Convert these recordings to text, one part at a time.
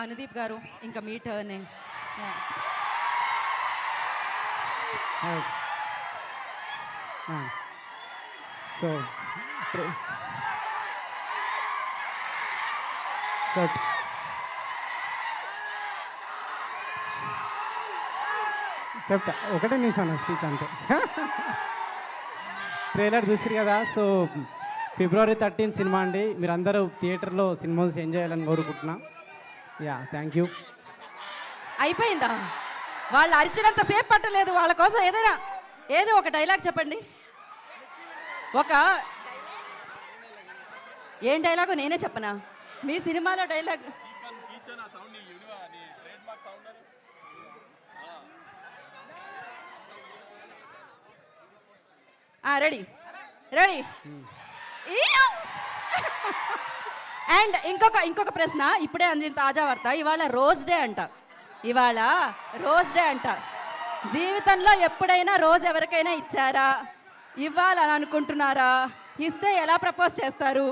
అనుదీప్ గారు ఇంకా మీ turn. So so చెప్తా, ఒకటే నిమిషం నా స్పీచ్ అంతే. ట్రైలర్ చూసిరు కదా. సో February 13 సినిమా అండి. మీరందరూ థియేటర్లో సినిమా ఎంజాయ్ చేయాలని కోరుకుంటున్నా. Yeah, thank you. అయిపోయిందా? వాళ్ళు అరిచినంత సేపు పట్టలేదు. వాళ్ళ కోసం ఏదో ఒక డైలాగ్ చెప్పండి. ఏం డైలాగు నేనే చెప్పనా? మీ సినిమాలో డైలాగ్ రెడీ రెడీ. అండ్ ఇంకొక ప్రశ్న, ఇప్పుడే అందిన తాజా వార్త. ఇవాళ రోజ్ డే అంట. జీవితంలో ఎప్పుడైనా రోజ్ ఎవరికైనా ఇచ్చారా? ఇవ్వాలని అనుకుంటున్నారా? ఇస్తే ఎలా ప్రపోజ్ చేస్తారు?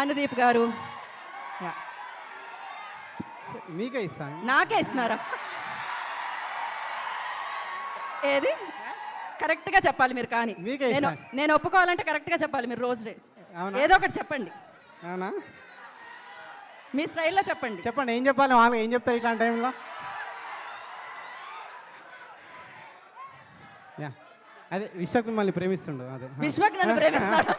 అనుదీప్ గారు. మీకే ఇస్తాను. నాకే ఇస్తున్నారా? ఏది కరెక్ట్గా చెప్పాలి మీరు. కానీ నేను ఒప్పుకోవాలంటే కరెక్ట్గా చెప్పాలి మీరు. రోజ్ డే ఏదో ఒకటి చెప్పండి. అవునా? మీ స్టైల్లో చెప్పండి. ఏం చెప్పాలి? వాళ్ళు ఏం చెప్తారు ఇట్లాంటి టైంలో? అదే విశ్వక్ మిమ్మల్ని ప్రేమిస్తుండు. అదే విశ్వక్ నన్ను ప్రేమిస్తాడు.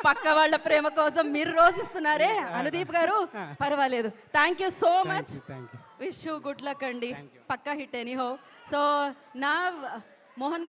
పక్క వాళ్ళ ప్రేమ కోసం మీరు రోజిస్తున్నారే అనుదీప్ గారు. పర్వాలేదు. Thank you so much. Wish you good luck అండి. పక్కా హిట్ ఎనీహో. సో నా మోహన్